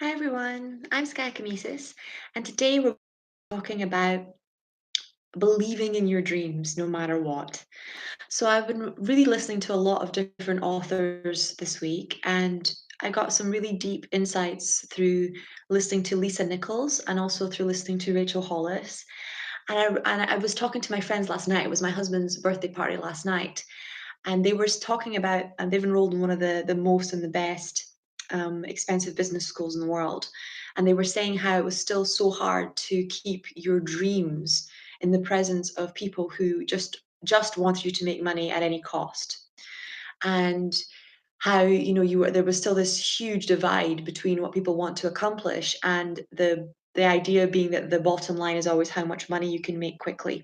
Hi everyone, I'm Sky Kimesis, and today we're talking about believing in your dreams no matter what. So, I've been really listening to a lot of different authors this week, and I got some really deep insights through listening to Lisa Nichols and also through listening to Rachel Hollis. And I was talking to my friends last night. It was my husband's birthday party last night, and they were talking about, and they've enrolled in one of the most and the best expensive business schools in the world, and they were saying how it was still so hard to keep your dreams in the presence of people who just want you to make money at any cost, and how there was still this huge divide between what people want to accomplish and the idea being that the bottom line is always how much money you can make quickly.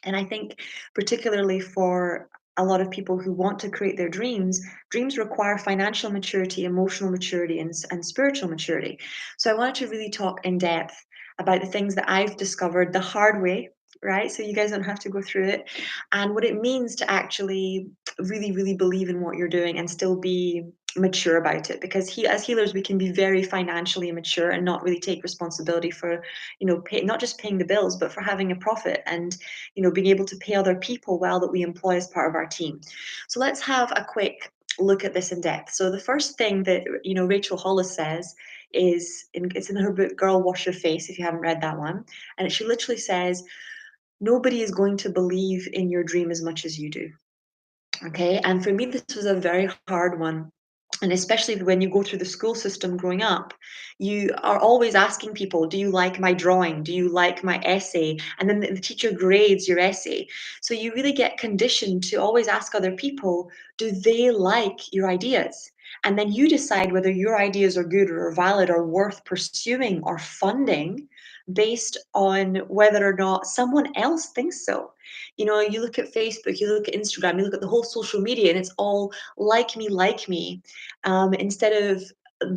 And I think, particularly for a lot of people who want to create their dreams, dreams require financial maturity, emotional maturity, and spiritual maturity. So I wanted to really talk in depth about the things that I've discovered the hard way, right? So you guys don't have to go through it, and what it means to actually really, really believe in what you're doing and still be mature about it. Because as healers, we can be very financially immature and not really take responsibility for, not just paying the bills, but for having a profit and being able to pay other people well that we employ as part of our team. So let's have a quick look at this in depth. So the first thing that Rachel Hollis says it's in her book Girl Wash Your Face, if you haven't read that one, and she literally says nobody is going to believe in your dream as much as you do. Okay, and for me this was a very hard one, and especially when you go through the school system growing up, you are always asking people, do you like my drawing? Do you like my essay? And then the teacher grades your essay. So you really get conditioned to always ask other people, do they like your ideas? And then you decide whether your ideas are good or valid or worth pursuing or funding based on whether or not someone else thinks so. You look at Facebook, you look at Instagram, you look at the whole social media, and it's all like me, instead of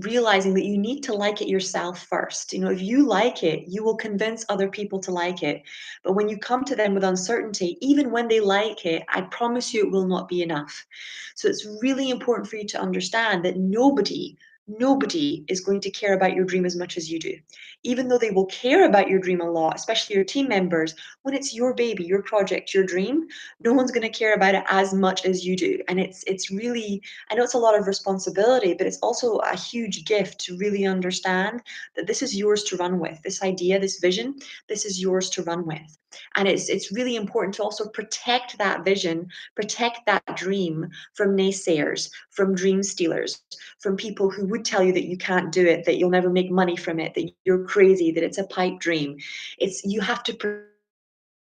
realizing that you need to like it yourself first. If you like it, you will convince other people to like it. But when you come to them with uncertainty, even when they like it, I promise you it will not be enough. So it's really important for you to understand that nobody is going to care about your dream as much as you do. Even though they will care about your dream a lot, especially your team members, when it's your baby, your project, your dream, no one's going to care about it as much as you do. And it's really, I know it's a lot of responsibility, but it's also a huge gift to really understand that this is yours to run with. This idea, this vision, this is yours to run with. And it's really important to also protect that vision, protect that dream from naysayers, from dream stealers, from people who would tell you that you can't do it, that you'll never make money from it, that you're crazy, that it's a pipe dream. It's You have to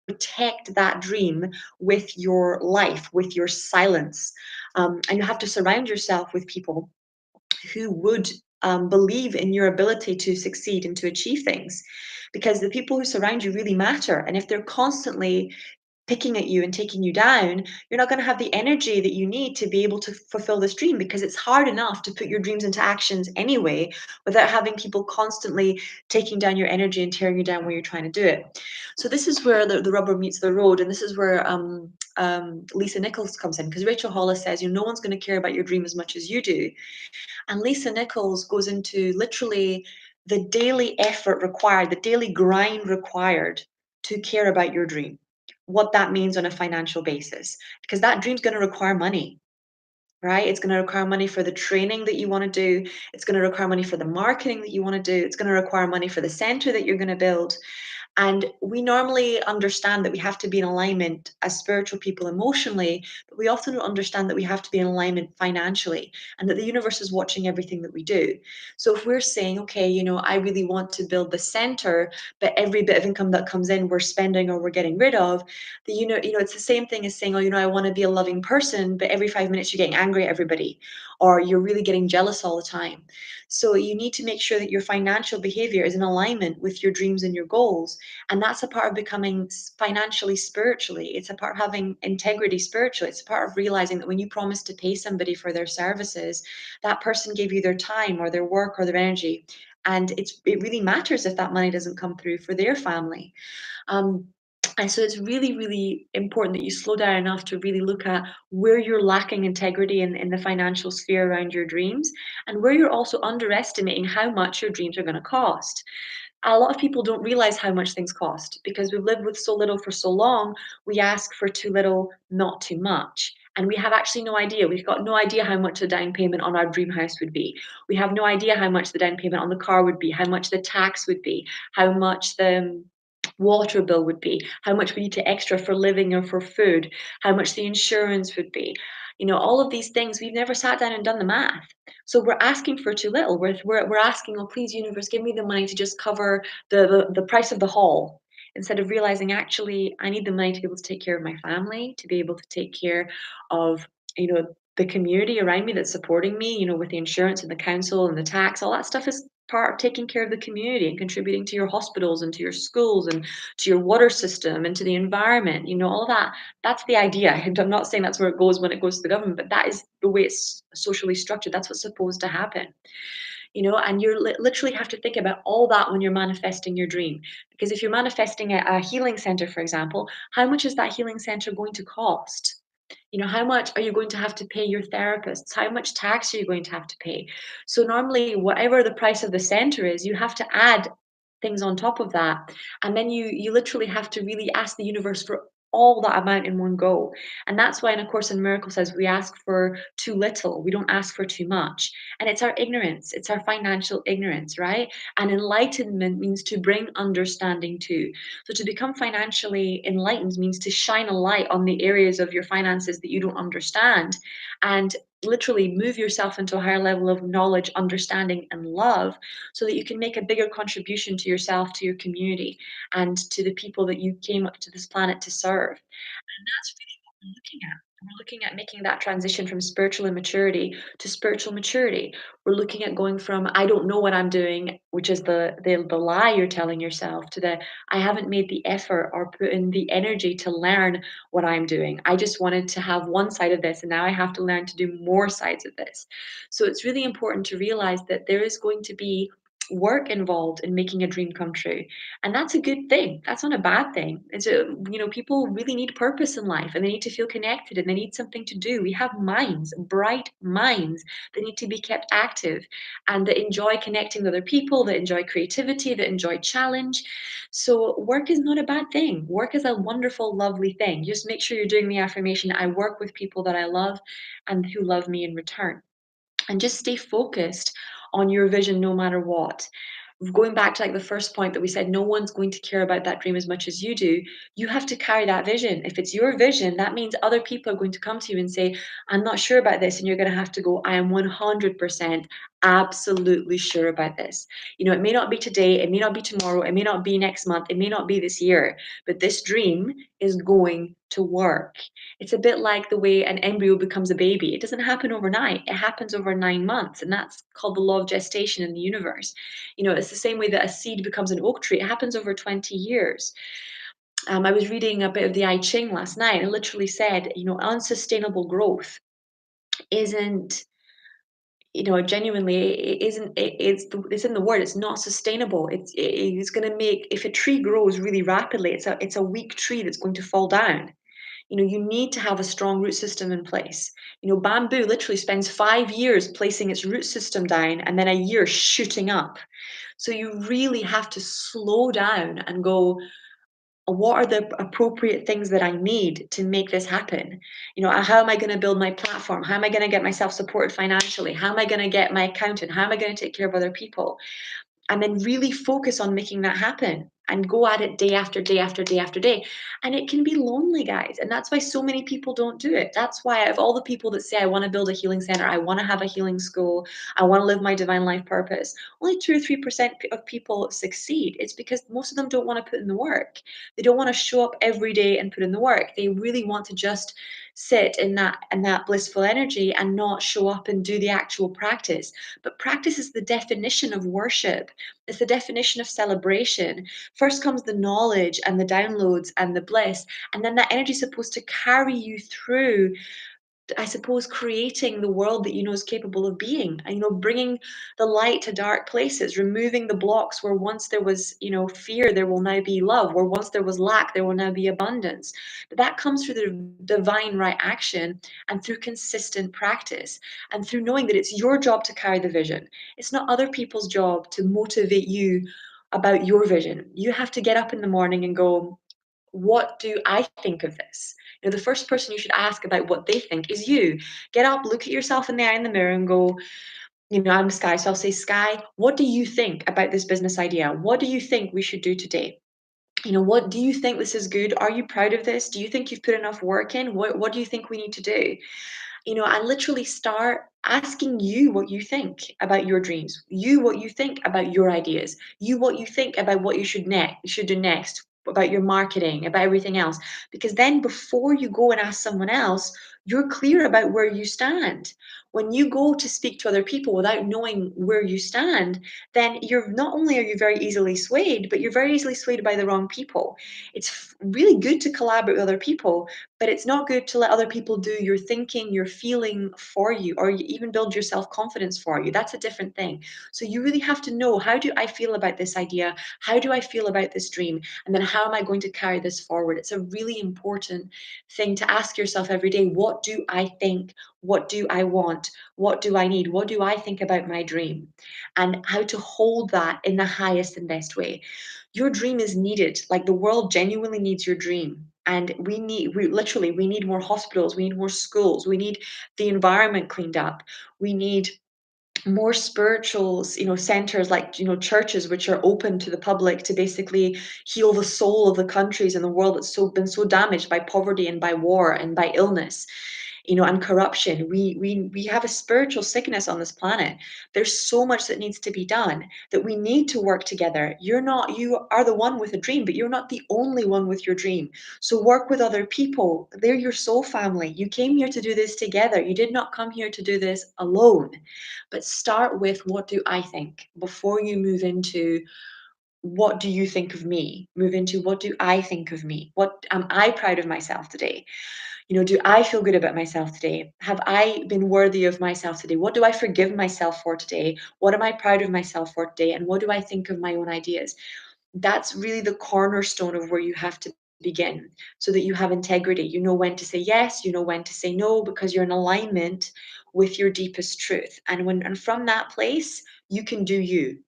protect that dream with your life, with your silence. And you have to surround yourself with people who would believe in your ability to succeed and to achieve things, because the people who surround you really matter. And if they're constantly picking at you and taking you down, you're not going to have the energy that you need to be able to fulfill this dream, because it's hard enough to put your dreams into actions anyway without having people constantly taking down your energy and tearing you down when you're trying to do it. So this is where the rubber meets the road, and this is where Lisa Nichols comes in, because Rachel Hollis says, no one's going to care about your dream as much as you do. And Lisa Nichols goes into literally the daily effort required, the daily grind required to care about your dream, what that means on a financial basis, because that dream's going to require money. Right? It's going to require money for the training that you want to do. It's going to require money for the marketing that you want to do. It's going to require money for the center that you're going to build. And we normally understand that we have to be in alignment as spiritual people emotionally, but we often don't understand that we have to be in alignment financially, and that the universe is watching everything that we do. So if we're saying, okay, I really want to build the center, but every bit of income that comes in, we're spending or we're getting rid of, it's the same thing as saying, oh, I want to be a loving person, but every 5 minutes you're getting angry at everybody, or you're really getting jealous all the time. So you need to make sure that your financial behavior is in alignment with your dreams and your goals, and that's a part of becoming financially spiritually. It's a part of having integrity spiritually. It's a part of realizing that when you promise to pay somebody for their services, that person gave you their time or their work or their energy. And it really matters if that money doesn't come through for their family. And so it's really, really important that you slow down enough to really look at where you're lacking integrity in the financial sphere around your dreams, and where you're also underestimating how much your dreams are going to cost. A lot of people don't realize how much things cost because we've lived with so little for so long. We ask for too little, not too much. And we have actually no idea. We've got no idea how much the down payment on our dream house would be. We have no idea how much the down payment on the car would be, how much the tax would be, how much the water bill would be, how much we need to extra for living or for food, how much the insurance would be. All of these things, we've never sat down and done the math. So we're asking for too little. We're asking, oh, please, universe, give me the money to just cover the price of the hall. Instead of realizing, actually, I need the money to be able to take care of my family, to be able to take care of, the community around me that's supporting me, with the insurance and the council and the tax. All that stuff is part of taking care of the community and contributing to your hospitals and to your schools and to your water system and to the environment. All that. That's the idea. And I'm not saying that's where it goes when it goes to the government, but that is the way it's socially structured. That's what's supposed to happen. And you literally have to think about all that when you're manifesting your dream. Because if you're manifesting a healing center, for example, how much is that healing center going to cost? How much are you going to have to pay your therapists? How much tax are you going to have to pay? So normally, whatever the price of the center is, you have to add things on top of that. And then you literally have to really ask the universe for all that amount in one go. And that's why in A Course in Miracles says we ask for too little. We don't ask for too much. And it's our ignorance. It's our financial ignorance, right? And enlightenment means to bring understanding to. So to become financially enlightened means to shine a light on the areas of your finances that you don't understand and literally move yourself into a higher level of knowledge, understanding, and love so that you can make a bigger contribution to yourself, to your community, and to the people that you came up to this planet to serve. And that's really what we're looking at. We're looking at making that transition from spiritual immaturity to spiritual maturity. We're looking at going from I don't know what I'm doing, which is the lie you're telling yourself, to the I haven't made the effort or put in the energy to learn what I'm doing. I just wanted to have one side of this, and now I have to learn to do more sides of this. So it's really important to realize that there is going to be work involved in making a dream come true, and that's a good thing. That's not a bad thing. People really need purpose in life, and they need to feel connected, and they need something to do. We have minds, bright minds, that need to be kept active and that enjoy connecting with other people, that enjoy creativity, that enjoy challenge. So work is not a bad thing. Work is a wonderful, lovely thing. Just make sure you're doing the affirmation, I work with people that I love and who love me in return. And just stay focused on your vision no matter what. Going back to like the first point that we said, no one's going to care about that dream as much as you do. You have to carry that vision. If it's your vision, that means other people are going to come to you and say, I'm not sure about this. And you're going to have to go, I am 100% absolutely sure about this. It may not be today, it may not be tomorrow, it may not be next month, it may not be this year, but this dream is going to work. It's a bit like the way an embryo becomes a baby. It doesn't happen overnight, it happens over 9 months. And that's called the law of gestation in the universe. It's the same way that a seed becomes an oak tree. It happens over 20 years. I was reading a bit of the I Ching last night, and it literally said, unsustainable growth isn't, genuinely, it isn't, it's in the word, it's not sustainable. It's going to make, if a tree grows really rapidly, it's a weak tree that's going to fall down. You need to have a strong root system in place. Bamboo literally spends 5 years placing its root system down and then a year shooting up. So you really have to slow down and go, what are the appropriate things that I need to make this happen? How am I going to build my platform? How am I going to get myself supported financially? How am I going to get my accountant? How am I going to take care of other people? And then really focus on making that happen and go at it day after day after day after day. And it can be lonely, guys. And that's why so many people don't do it. That's why, of all the people that say, I want to build a healing center, I want to have a healing school, I want to live my divine life purpose, only 2 or 3% of people succeed. It's because most of them don't want to put in the work. They don't want to show up every day and put in the work. They really want to just sit in that blissful energy and not show up and do the actual practice. But practice is the definition of worship. It's the definition of celebration. First comes the knowledge and the downloads and the bliss, and then that energy is supposed to carry you through I suppose, creating the world that you know is capable of being, and, bringing the light to dark places, removing the blocks where once there was, fear, there will now be love, where once there was lack, there will now be abundance. But that comes through the divine right action and through consistent practice and through knowing that it's your job to carry the vision. It's not other people's job to motivate you about your vision. You have to get up in the morning and go, what do I think of this? The first person you should ask about what they think is you. Get up, look at yourself in the eye in the mirror and go, I'm Sky. So I'll say, Sky, what do you think about this business idea? What do you think we should do today? What do you think this is good? Are you proud of this? Do you think you've put enough work in? What do you think we need to do? I literally start asking you what you think about your dreams, you what you think about your ideas, you what you think about what you should do next, about your marketing, about everything else. Because then before you go and ask someone else, you're clear about where you stand. When you go to speak to other people without knowing where you stand, then you're not only are you very easily swayed, but you're very easily swayed by the wrong people. It's really good to collaborate with other people, but it's not good to let other people do your thinking, your feeling for you, or you even build your self confidence for you. That's a different thing. So you really have to know, how do I feel about this idea? How do I feel about this dream? And then how am I going to carry this forward? It's a really important thing to ask yourself every day. What do I think? What do I want? What do I need? What do I think about my dream? And how to hold that in the highest and best way. Your dream is needed. Like, the world genuinely needs your dream. And we need more hospitals, we need more schools, we need the environment cleaned up, we need more spirituals, centers, like, churches which are open to the public to basically heal the soul of the countries in the world that's been so damaged by poverty and by war and by illness, and corruption. We have a spiritual sickness on this planet. There's so much that needs to be done, that we need to work together. You are the one with a dream, but you're not the only one with your dream. So work with other people. They're your soul family. You came here to do this together. You did not come here to do this alone. But start with, what do I think, before you move into what do you think of me? Move into, what do I think of me? What am I proud of myself today? Do I feel good about myself today? Have I been worthy of myself today? What do I forgive myself for today? What am I proud of myself for today? And what do I think of my own ideas? That's really the cornerstone of where you have to begin, so that you have integrity. You know when to say yes, you know when to say no, because you're in alignment with your deepest truth. And from that place, you can do you.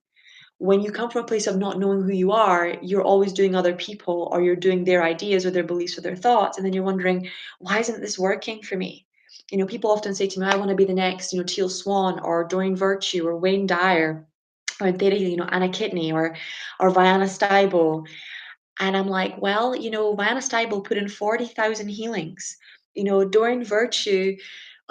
When you come from a place of not knowing who you are, you're always doing other people, or you're doing their ideas or their beliefs or their thoughts. And then you're wondering, why isn't this working for me? People often say to me, I want to be the next, Teal Swan or Doreen Virtue or Wayne Dyer or Anna Kitney or Vianna Stibel. And I'm like, well, Vianna Stibel put in 40,000 healings. Doreen Virtue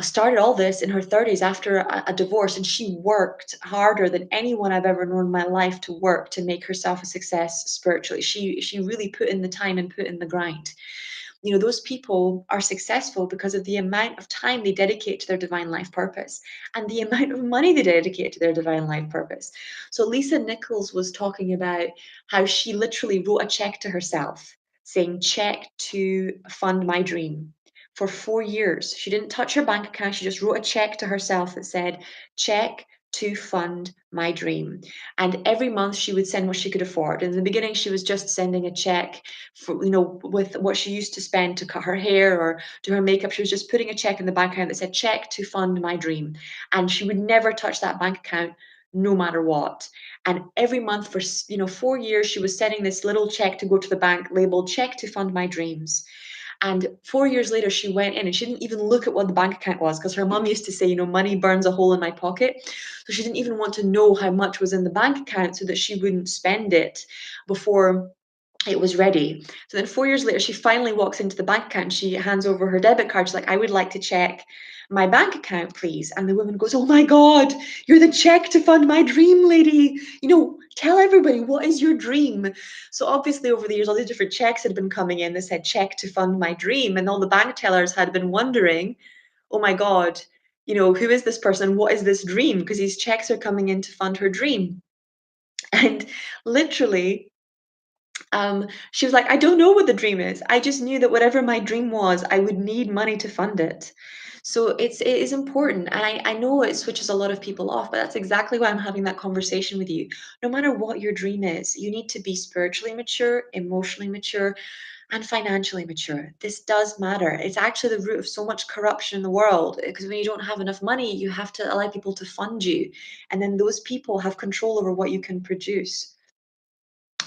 started all this in her 30s after a divorce, and she worked harder than anyone I've ever known in my life to work to make herself a success spiritually. She really put in the time and put in the grind. Those people are successful because of the amount of time they dedicate to their divine life purpose and the amount of money they dedicate to their divine life purpose. So Lisa Nichols was talking about how she literally wrote a check to herself saying, check to fund my dream. For 4 years, she didn't touch her bank account. She just wrote a check to herself that said, check to fund my dream. And every month she would send what she could afford. In the beginning, she was just sending a check for, with what she used to spend to cut her hair or do her makeup. She was just putting a check in the bank account that said, check to fund my dream. And she would never touch that bank account no matter what. And every month for 4 years, she was sending this little check to go to the bank labeled check to fund my dreams. And 4 years later, she went in and she didn't even look at what the bank account was, because her mum used to say, money burns a hole in my pocket. So she didn't even want to know how much was in the bank account so that she wouldn't spend it before it was ready. So then 4 years later, she finally walks into the bank account and she hands over her debit card. She's like, I would like to check my bank account, please. And the woman goes, oh my God, you're the check to fund my dream lady. Tell everybody, what is your dream? So obviously over the years, all these different checks had been coming in that said check to fund my dream. And all the bank tellers had been wondering, oh my God, who is this person? What is this dream? Because these checks are coming in to fund her dream. And literally, She was like, "I don't know what the dream is. I just knew that whatever my dream was, I would need money to fund it." So it is important, and I know it switches a lot of people off, but that's exactly why I'm having that conversation with you. No matter what your dream is, you need to be spiritually mature, emotionally mature, and financially mature. This does matter. It's actually the root of so much corruption in the world, because when you don't have enough money, you have to allow people to fund you, and then those people have control over what you can produce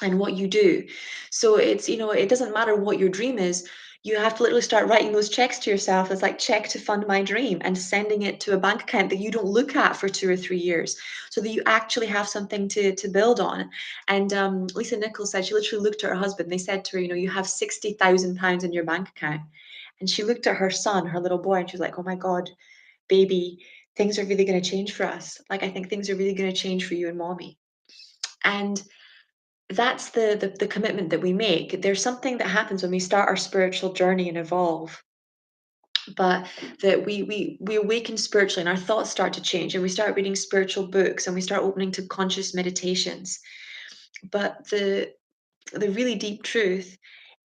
and what you do. So it's, it doesn't matter what your dream is. You have to literally start writing those checks to yourself. It's like, check to fund my dream, and sending it to a bank account that you don't look at for 2 or 3 years, so that you actually have something to build on. And Lisa Nichols said she literally looked at her husband. They said to her, you have £60,000 in your bank account. And she looked at her son, her little boy, and she was like, oh my God, baby, things are really going to change for us. Like, I think things are really going to change for you and mommy. And that's the commitment that we make. There's something that happens when we start our spiritual journey and evolve, but that we awaken spiritually, and our thoughts start to change, and we start reading spiritual books, and we start opening to conscious meditations. But the really deep truth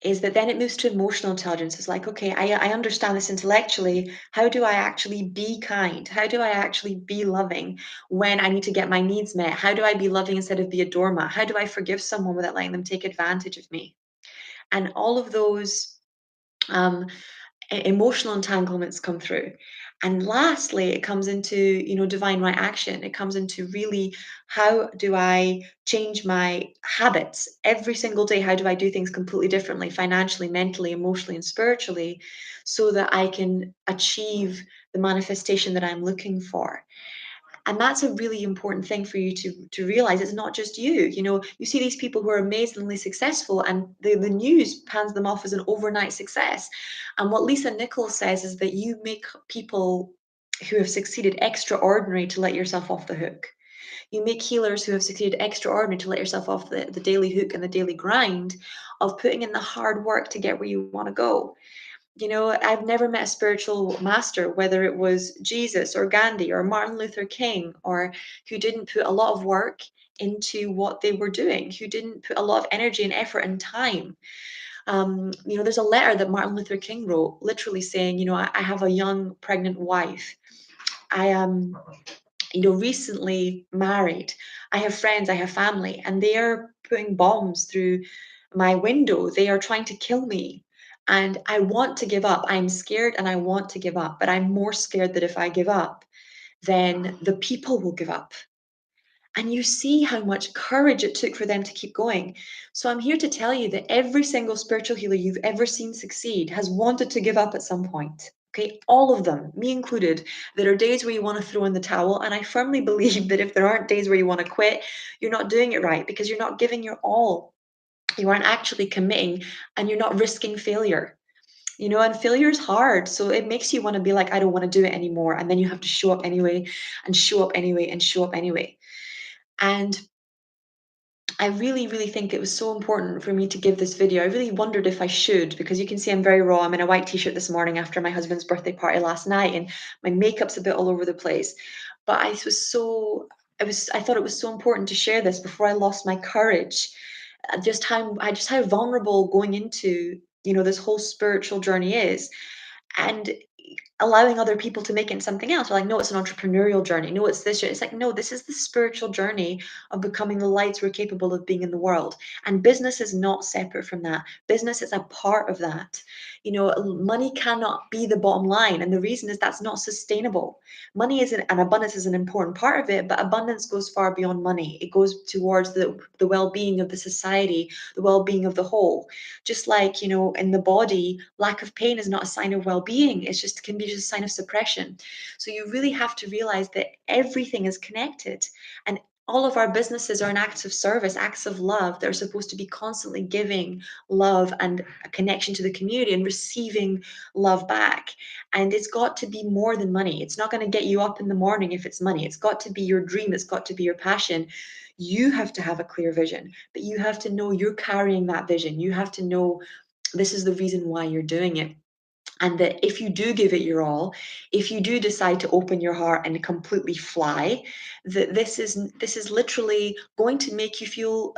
is that then it moves to emotional intelligence. It's like, okay, I understand this intellectually. How do I actually be kind? How do I actually be loving when I need to get my needs met? How do I be loving instead of be a doormat? How do I forgive someone without letting them take advantage of me? And all of those um, emotional entanglements come through. And lastly, it comes into, divine right action. It comes into really, how do I change my habits every single day? How do I do things completely differently, financially, mentally, emotionally, and spiritually, so that I can achieve the manifestation that I'm looking for? And that's a really important thing for you to realize. It's not just you. You see these people who are amazingly successful, and the news pans them off as an overnight success. And what Lisa Nichols says is that you make people who have succeeded extraordinary to let yourself off the hook. You make healers who have succeeded extraordinary to let yourself off the daily hook and the daily grind of putting in the hard work to get where you want to go. I've never met a spiritual master, whether it was Jesus or Gandhi or Martin Luther King, or who didn't put a lot of work into what they were doing, who didn't put a lot of energy and effort and time. There's a letter that Martin Luther King wrote, literally saying, I have a young pregnant wife. I am, recently married. I have friends, I have family, and they are putting bombs through my window. They are trying to kill me. And I want to give up. I'm scared and I want to give up, but I'm more scared that if I give up, then the people will give up. And you see how much courage it took for them to keep going. So I'm here to tell you that every single spiritual healer you've ever seen succeed has wanted to give up at some point. Okay, all of them, me included. There are days where you want to throw in the towel, and I firmly believe that if there aren't days where you want to quit, you're not doing it right, because you're not giving your all. You aren't actually committing, and you're not risking failure. And failure is hard. So it makes you want to be like, I don't want to do it anymore. And then you have to show up anyway, and show up anyway, and show up anyway. And I really, really think it was so important for me to give this video. I really wondered if I should, because you can see I'm very raw. I'm in a white t-shirt this morning after my husband's birthday party last night, and my makeup's a bit all over the place. But I thought it was so important to share this before I lost my courage. Just how vulnerable going into, this whole spiritual journey is. And allowing other people to make it something else. We're like, no, it's an entrepreneurial journey. No, it's this. It's like, no, this is the spiritual journey of becoming the lights we're capable of being in the world. And business is not separate from that. Business is a part of that. Money cannot be the bottom line. And the reason is that's not sustainable. Money is and abundance is an important part of it, but abundance goes far beyond money. It goes towards the well-being of the society, the well-being of the whole. Just like, in the body, lack of pain is not a sign of well-being. It's just can be just a sign of suppression. So you really have to realize that everything is connected, and all of our businesses are an acts of service, acts of love. They're supposed to be constantly giving love and a connection to the community and receiving love back. And it's got to be more than money. It's not going to get you up in the morning if it's money. It's got to be your dream. It's got to be your passion. You have to have a clear vision, but you have to know you're carrying that vision. You have to know this is the reason why you're doing it. And that if you do give it your all, if you do decide to open your heart and completely fly, that this is literally going to make you feel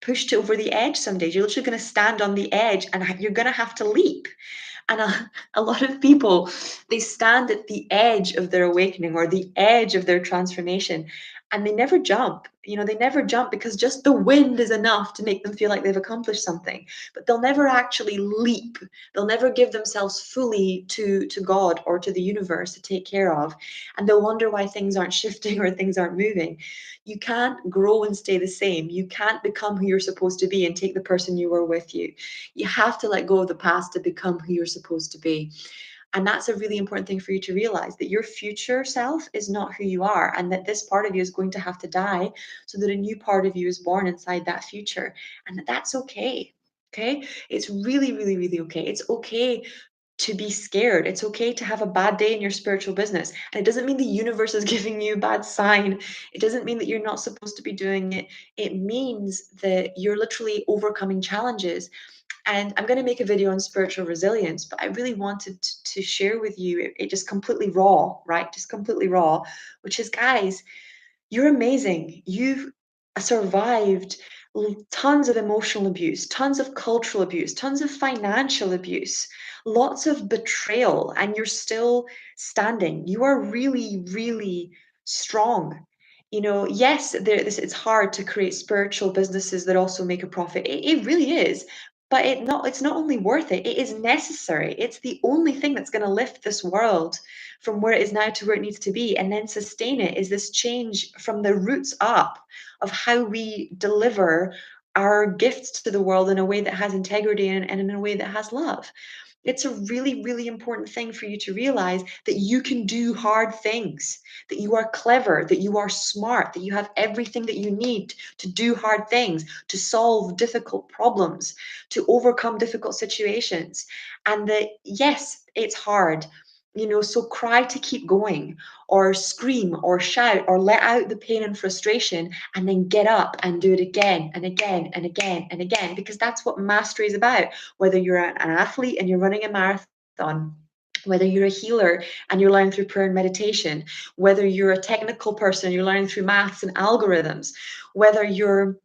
pushed over the edge some days. You're literally going to stand on the edge and you're going to have to leap. And a lot of people, they stand at the edge of their awakening or the edge of their transformation, and they never jump. They never jump because just the wind is enough to make them feel like they've accomplished something. But they'll never actually leap. They'll never give themselves fully to God or to the universe to take care of. And they'll wonder why things aren't shifting or things aren't moving. You can't grow and stay the same. You can't become who you're supposed to be and take the person you were with you. You have to let go of the past to become who you're supposed to be. And that's a really important thing for you to realize, that your future self is not who you are, and that this part of you is going to have to die so that a new part of you is born inside that future. And that's okay. Okay. It's really, really, really okay. It's okay to be scared. It's okay to have a bad day in your spiritual business. And it doesn't mean the universe is giving you a bad sign. It doesn't mean that you're not supposed to be doing it. It means that you're literally overcoming challenges. And I'm going to make a video on spiritual resilience, but I really wanted to share with you it just completely raw, right? Just completely raw, which is, guys, you're amazing. You've survived tons of emotional abuse, tons of cultural abuse, tons of financial abuse, lots of betrayal, and you're still standing. You are really, really strong. Yes, it's hard to create spiritual businesses that also make a profit. It really is. But it's not only worth it, it is necessary. It's the only thing that's going to lift this world from where it is now to where it needs to be, and then sustain it, is this change from the roots up of how we deliver our gifts to the world in a way that has integrity and in a way that has love. It's a really, really important thing for you to realize that you can do hard things, that you are clever, that you are smart, that you have everything that you need to do hard things, to solve difficult problems, to overcome difficult situations. And that, yes, it's hard. So cry to keep going, or scream, or shout, or let out the pain and frustration, and then get up and do it again and again and again and again, because that's what mastery is about. Whether you're an athlete and you're running a marathon, whether you're a healer and you're learning through prayer and meditation, whether you're a technical person and you're learning through maths and algorithms, whether you're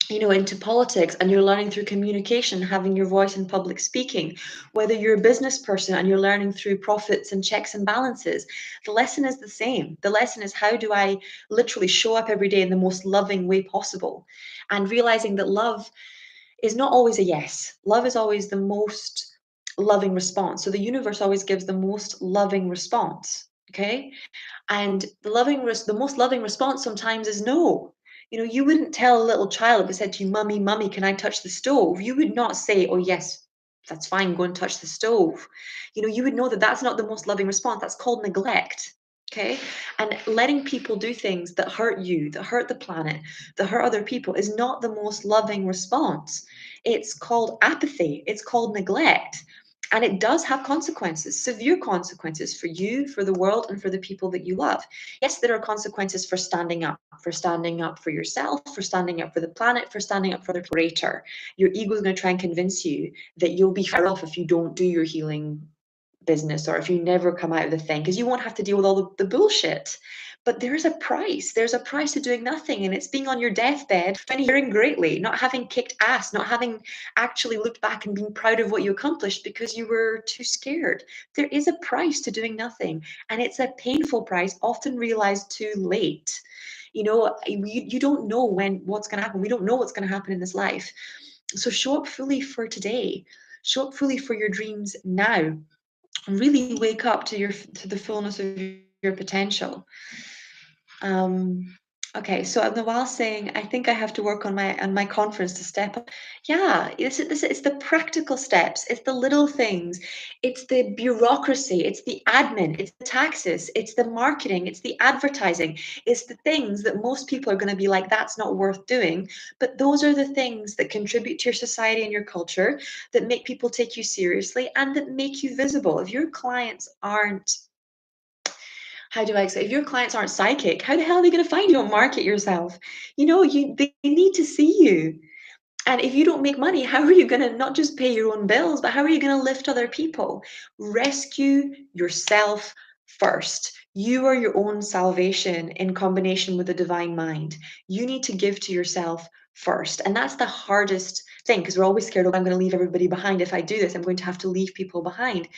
into politics and you're learning through communication, having your voice in public speaking, whether you're a business person and you're learning through profits and checks and balances, the lesson is the same. The lesson is, how do I literally show up every day in the most loving way possible? And realizing that love is not always a yes. Love is always the most loving response. So the universe always gives the most loving response. Okay. And the most loving response sometimes is no. You wouldn't tell a little child if it said to you, "Mummy, mummy, can I touch the stove?" You would not say, "Oh, yes, that's fine, go and touch the stove." You would know that that's not the most loving response. That's called neglect. Okay. And letting people do things that hurt you, that hurt the planet, that hurt other people is not the most loving response. It's called apathy, it's called neglect. And it does have consequences, severe consequences for you, for the world, and for the people that you love. Yes, there are consequences for standing up for yourself, for standing up for the planet, for standing up for the greater. Your ego is going to try and convince you that you'll be better off if you don't do your healing business, or if you never come out of the thing, because you won't have to deal with all the bullshit. But there's a price. There's a price to doing nothing, and it's being on your deathbed, hearing greatly, not having kicked ass, not having actually looked back and been proud of what you accomplished because you were too scared. There is a price to doing nothing, and it's a painful price, often realized too late. You don't know what's going to happen. We don't know what's going to happen in this life. So show up fully for today. Show up fully for your dreams now. Really wake up to the fullness of your potential. Okay, so while saying I think I have to work on my conference to step up. Yeah, it's the practical steps, it's the little things, it's the bureaucracy, it's the admin, it's the taxes, it's the marketing, it's the advertising, it's the things that most people are going to be like, that's not worth doing. But those are the things that contribute to your society and your culture, that make people take you seriously, and that make you visible. If your clients aren't how do I say, if your clients aren't psychic, how the hell are they going to find you and market yourself? They need to see you. And if you don't make money, how are you going to not just pay your own bills, but how are you going to lift other people? Rescue yourself first. You are your own salvation in combination with the divine mind. You need to give to yourself first. And that's the hardest thing because we're always scared, oh, I'm going to leave everybody behind. If I do this, I'm going to have to leave people behind.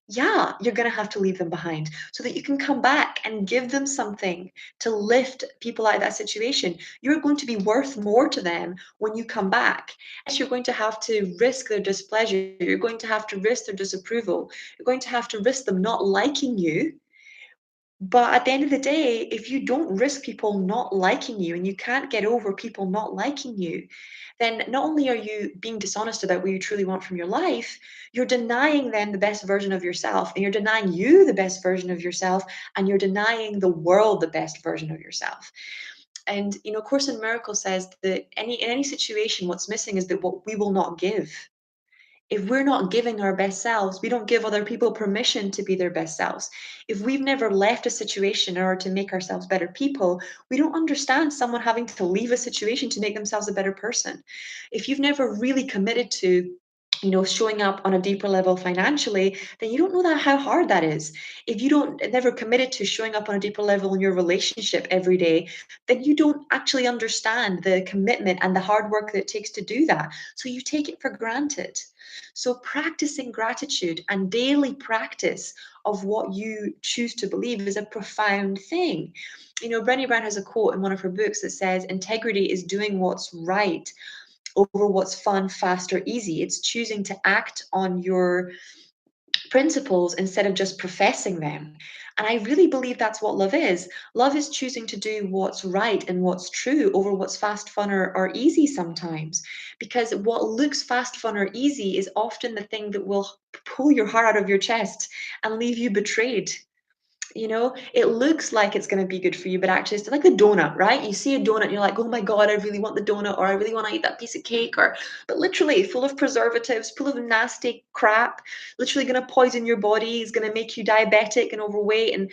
Yeah, you're going to have to leave them behind so that you can come back and give them something to lift people out of that situation. You're going to be worth more to them when you come back. Yes, you're going to have to risk their displeasure. You're going to have to risk their disapproval. You're going to have to risk them not liking you. But at the end of the day, if you don't risk people not liking you and you can't get over people not liking you, then not only are you being dishonest about what you truly want from your life, you're denying them the best version of yourself, and you're denying you the best version of yourself, and you're denying the world the best version of yourself. And Course in Miracles says that in any situation, what's missing is that what we will not give. If we're not giving our best selves, we don't give other people permission to be their best selves. If we've never left a situation in order to make ourselves better people, we don't understand someone having to leave a situation to make themselves a better person. If you've never really committed to showing up on a deeper level financially, then you don't know that how hard that is. If you don't never committed to showing up on a deeper level in your relationship every day, then you don't actually understand the commitment and the hard work that it takes to do that. So you take it for granted. So, practicing gratitude and daily practice of what you choose to believe is a profound thing. Brené Brown has a quote in one of her books that says, integrity is doing what's right over what's fun, fast, or easy. It's choosing to act on your principles instead of just professing them. And I really believe that's what love is. Love is choosing to do what's right and what's true over what's fast, fun, or easy sometimes. Because what looks fast, fun, or easy is often the thing that will pull your heart out of your chest and leave you betrayed. It looks like it's going to be good for you, but actually it's like the donut, right? You see a donut and you're like, oh my God, I really want the donut, or I really want to eat that piece of cake, but literally full of preservatives, full of nasty crap, literally going to poison your body, is going to make you diabetic and overweight and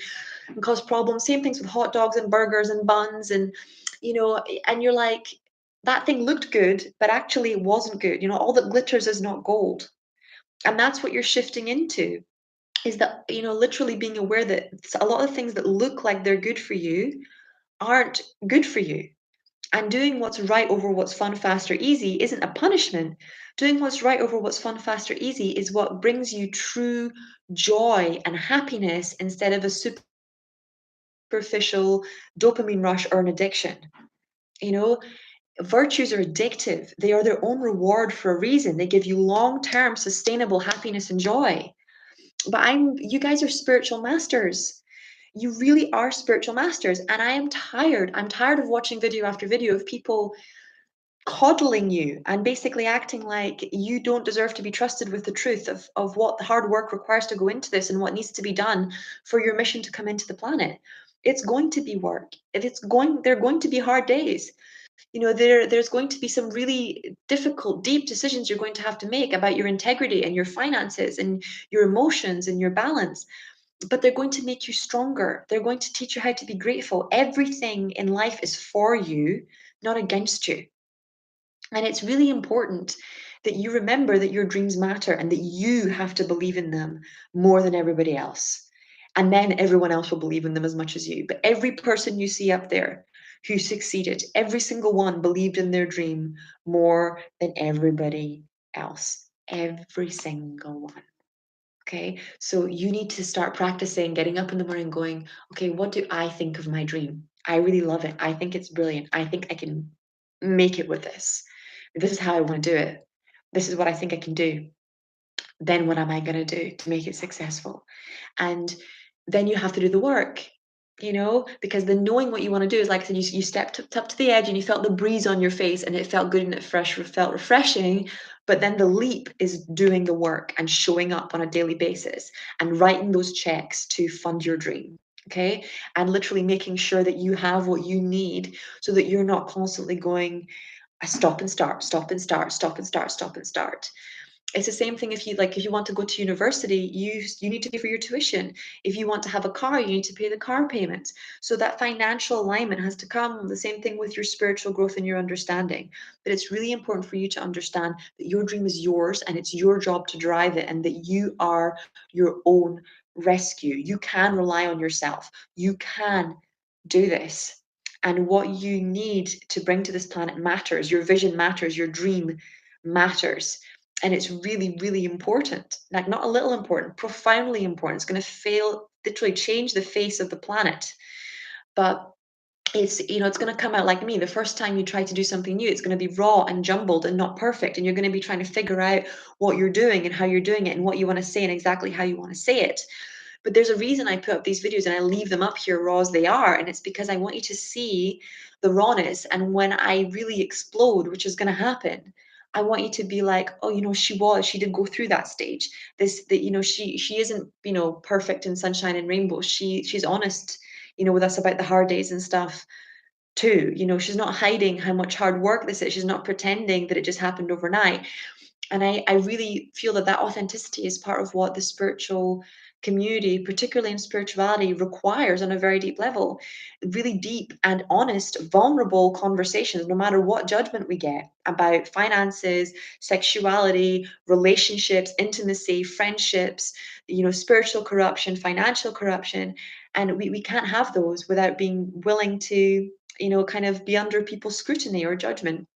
cause problems. Same things with hot dogs and burgers and buns and you're like, that thing looked good, but actually it wasn't good. All that glitters is not gold. And that's what you're shifting into, is that literally being aware that a lot of things that look like they're good for you aren't good for you, and doing what's right over what's fun, fast, or easy isn't a punishment. Doing what's right over what's fun, fast, or easy is what brings you true joy and happiness instead of a superficial dopamine rush or an addiction. you know Virtues are addictive. They are their own reward for a reason. They give you long-term sustainable happiness and joy. But you guys are spiritual masters. You really are spiritual masters. And I am tired. I'm tired of watching video after video of people coddling you and basically acting like you don't deserve to be trusted with the truth of what the hard work requires to go into this and what needs to be done for your mission to come into the planet. It's going to be work. They're going to be hard days. There's going to be some really difficult, deep decisions you're going to have to make about your integrity and your finances and your emotions and your balance, but they're going to make you stronger. They're going to teach you how to be grateful. Everything in life is for you, not against you. And it's really important that you remember that your dreams matter and that you have to believe in them more than everybody else. And then everyone else will believe in them as much as you. But every person you see up there who succeeded, every single one believed in their dream more than everybody else. Every single one. Okay, so you need to start practicing getting up in the morning going, okay, what do I think of my dream? I really love it. I think it's brilliant. I think I can make it with this. This is how I want to do it. This is what I think I can do. Then what am I going to do to make it successful? And then you have to do the work, because the knowing what you want to do is like I said, you stepped up to the edge and you felt the breeze on your face and it felt good and it felt refreshing. But then the leap is doing the work and showing up on a daily basis and writing those checks to fund your dream. Okay. And literally making sure that you have what you need so that you're not constantly going, I stop and start, stop and start, stop and start, stop and start. It's the same thing if you want to go to university, you need to pay for your tuition. If you want to have a car, you need to pay the car payment. So that financial alignment has to come. The same thing with your spiritual growth and your understanding. But it's really important for you to understand that your dream is yours and it's your job to drive it, and that you are your own rescue. You can rely on yourself. You can do this. And what you need to bring to this planet matters. Your vision matters. Your dream matters. And it's really, really important. Like, not a little important, profoundly important. It's going to fail, literally change the face of the planet. But it's going to come out like me. The first time you try to do something new, it's going to be raw and jumbled and not perfect. And you're going to be trying to figure out what you're doing and how you're doing it and what you want to say and exactly how you want to say it. But there's a reason I put up these videos and I leave them up here raw as they are. And it's because I want you to see the rawness. And when I really explode, which is going to happen, I want you to be like, oh, she did go through that stage. That, she isn't, perfect and sunshine and rainbows. She's honest, with us about the hard days and stuff too. She's not hiding how much hard work this is. She's not pretending that it just happened overnight. And I really feel that that authenticity is part of what the spiritual community, particularly in spirituality, requires on a very deep level. Really deep and honest, vulnerable conversations, no matter what judgment we get about finances, sexuality, relationships, intimacy, friendships, spiritual corruption, financial corruption. And we can't have those without being willing to, kind of be under people's scrutiny or judgment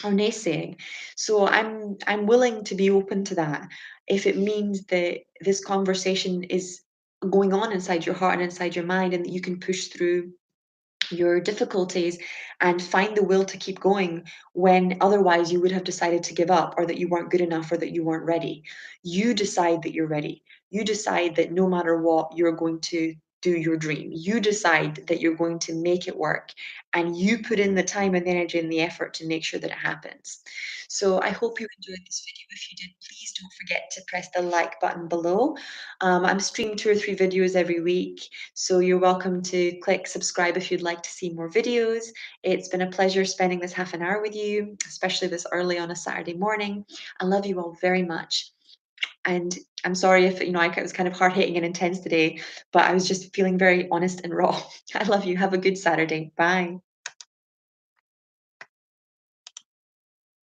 or naysaying. So I'm willing to be open to that if it means that this conversation is going on inside your heart and inside your mind, and that you can push through your difficulties and find the will to keep going when otherwise you would have decided to give up, or that you weren't good enough, or that you weren't ready. You decide that you're ready. You decide that no matter what, you're going to do your dream. You decide that you're going to make it work, and you put in the time and the energy and the effort to make sure that it happens. So I hope you enjoyed this video. If you did, please don't forget to press the like button below. I'm streaming 2 or 3 videos every week, so you're welcome to click subscribe if you'd like to see more videos. It's been a pleasure spending this half an hour with you, especially this early on a Saturday morning. I love you all very much. And I'm sorry if, I was kind of hard hitting and intense today, but I was just feeling very honest and raw. I love you. Have a good Saturday. Bye.